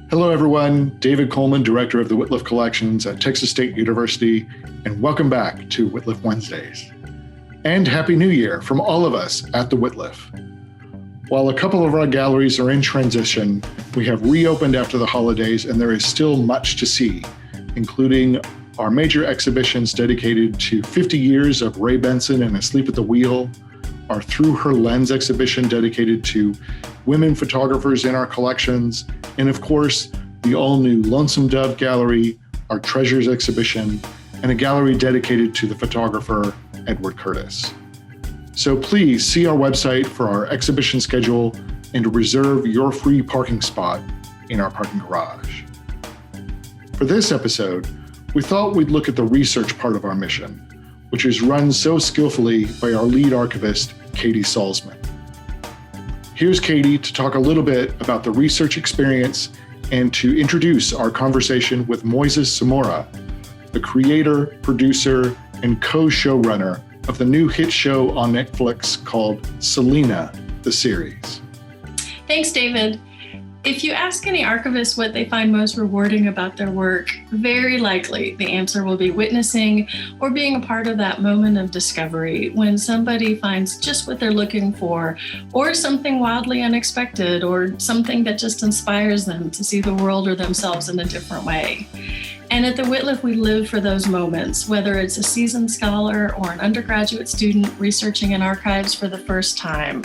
Hello, everyone. David Coleman, Director of the Wittliff Collections at Texas State University, and welcome back to Wittliff Wednesdays. And Happy New Year from all of us at the Wittliff. While a couple of our galleries are in transition, we have reopened after the holidays, and there is still much to see, including our major exhibitions dedicated to 50 years of Ray Benson and Asleep at the Wheel, our Through Her Lens exhibition dedicated to women photographers in our collections, and of course, the all-new Lonesome Dove Gallery, our Treasures exhibition, and a gallery dedicated to the photographer Edward Curtis. So please see our website for our exhibition schedule and to reserve your free parking spot in our parking garage. For this episode, we thought we'd look at the research part of our mission, which is run so skillfully by our lead archivist, Katie Salzman. Here's Katie to talk a little bit about the research experience and to introduce our conversation with Moises Zamora, the creator, producer, and co-showrunner of the new hit show on Netflix called Selena, the series. Thanks, David. If you ask any archivist what they find most rewarding about their work, very likely the answer will be witnessing or being a part of that moment of discovery when somebody finds just what they're looking for, or something wildly unexpected, or something that just inspires them to see the world or themselves in a different way. And at the Wittliff, we live for those moments, whether it's a seasoned scholar or an undergraduate student researching in archives for the first time,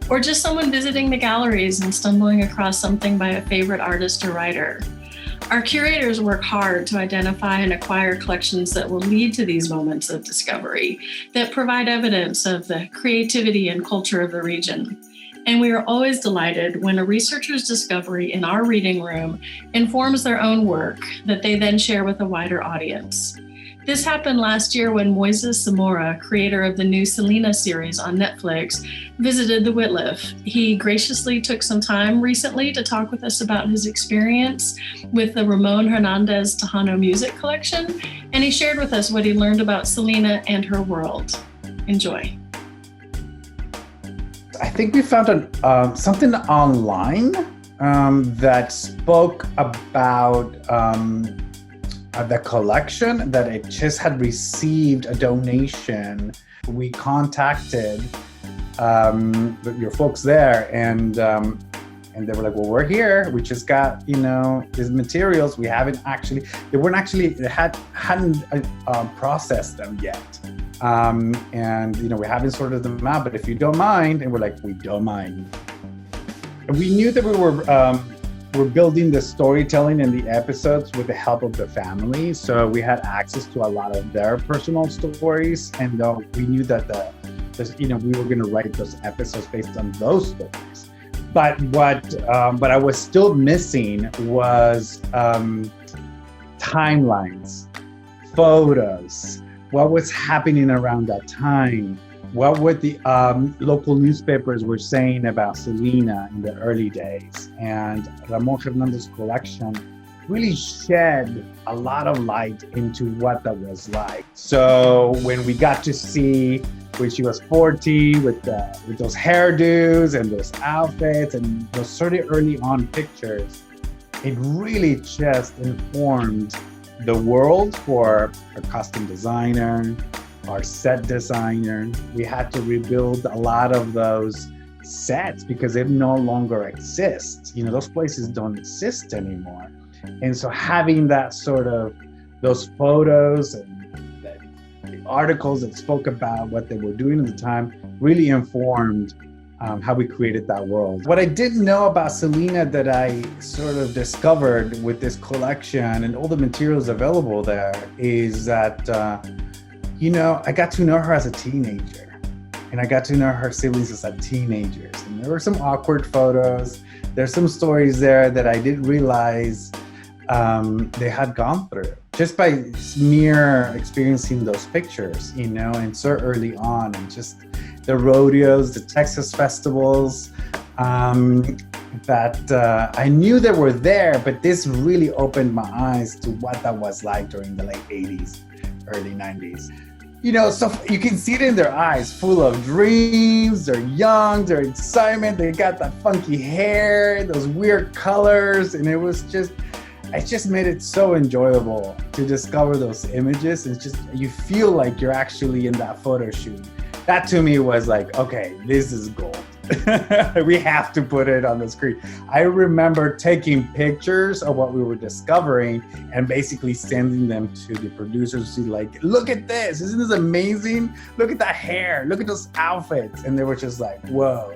or just someone visiting the galleries and stumbling across something by a favorite artist or writer. Our curators work hard to identify and acquire collections that will lead to these moments of discovery, that provide evidence of the creativity and culture of the region. And we are always delighted when a researcher's discovery in our reading room informs their own work that they then share with a wider audience. This happened last year when Moises Zamora, creator of the new Selena series on Netflix, visited the Wittliff. He graciously took some time recently to talk with us about his experience with the Ramón Hernández Tejano music collection, and he shared with us what he learned about Selena and her world. Enjoy. I think we found something online that spoke about the collection, that it just had received a donation. We contacted your folks there, and they were like, well, we're here. We just got, these materials. We haven't actually, hadn't processed them yet. And we haven't sorted them out, but if you don't mind, and we're like, we don't mind. We knew that we're building the storytelling in the episodes with the help of the family. So we had access to a lot of their personal stories, and we knew that we were going to write those episodes based on those stories. But what I was still missing was timelines, photos, what was happening around that time, what the local newspapers were saying about Selena in the early days. And Ramón Hernández's collection really shed a lot of light into what that was like. So when we got to see when she was 40 with those hairdos and those outfits and those sort of early on pictures, it really just informed the world for our costume designer, our set designer. We had to rebuild a lot of those sets because they no longer exist. Those places don't exist anymore. And so having that sort of, those photos and the articles that spoke about what they were doing at the time really informed how we created that world. What I didn't know about Selena that I sort of discovered with this collection and all the materials available there is that I got to know her as a teenager, and I got to know her siblings as teenagers. And there were some awkward photos. There's some stories there that I didn't realize they had gone through just by mere experiencing those pictures, and so early on, and just the rodeos, the Texas festivals, that I knew they were there, but this really opened my eyes to what that was like during the late 80s, early 90s. So you can see it in their eyes, full of dreams. They're young, they're excitement. They got that funky hair, those weird colors. And it just made it so enjoyable to discover those images. It's just, you feel like you're actually in that photo shoot. That to me was like, okay, this is gold. We have to put it on the screen. I remember taking pictures of what we were discovering and basically sending them to the producers to see, like, look at this. Isn't this amazing? Look at that hair. Look at those outfits. And they were just like, whoa,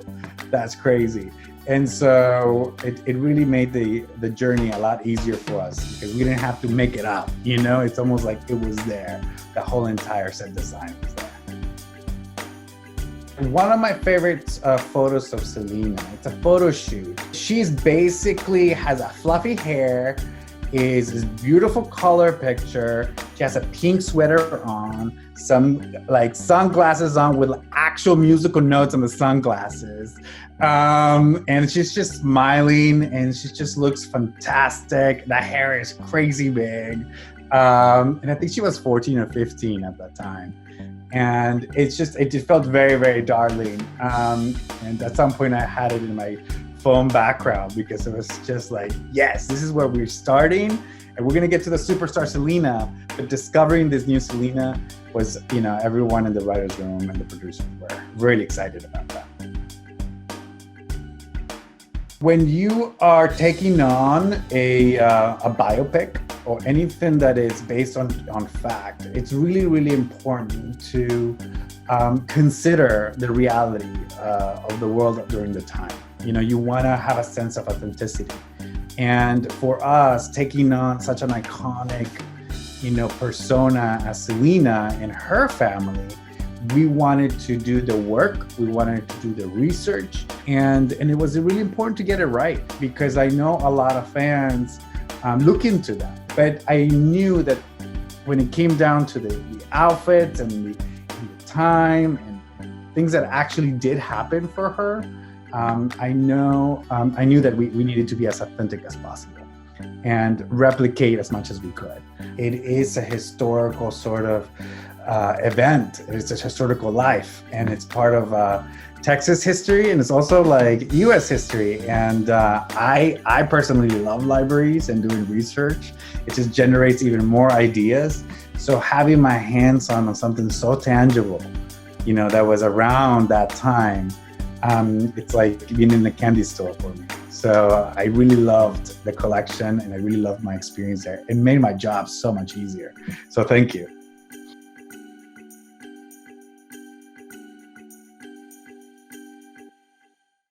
that's crazy. And so it really made the journey a lot easier for us because we didn't have to make it up. It's almost like it was there. The whole entire set design was there. One of my favorite photos of Selena, it's a photo shoot. She's basically has a fluffy hair, is this beautiful color picture. She has a pink sweater on, some like sunglasses on with actual musical notes on the sunglasses. And she's just smiling and she just looks fantastic. The hair is crazy big. And I think she was 14 or 15 at that time. And it just felt very, very darling. And at some point I had it in my phone background because it was just like, yes, this is where we're starting. And we're gonna get to the superstar Selena, but discovering this new Selena was, everyone in the writer's room and the producers were really excited about that. When you are taking on a biopic or anything that is based on fact, it's really, really important to consider the reality of the world during the time. You want to have a sense of authenticity. And for us, taking on such an iconic, persona as Selena and her family, we wanted to do the work, we wanted to do the research, and it was really important to get it right because I know a lot of fans look into that. But I knew that when it came down to the outfits and the time and things that actually did happen for her, I knew that we needed to be as authentic as possible and replicate as much as we could. It is a historical sort of event. It's a historical life, and it's part of Texas history, and it's also like U.S. history. And I personally love libraries and doing research. It just generates even more ideas. So having my hands on something so tangible, that was around that time, it's like being in the candy store for me. So I really loved the collection, and I really loved my experience there. It made my job so much easier. So thank you.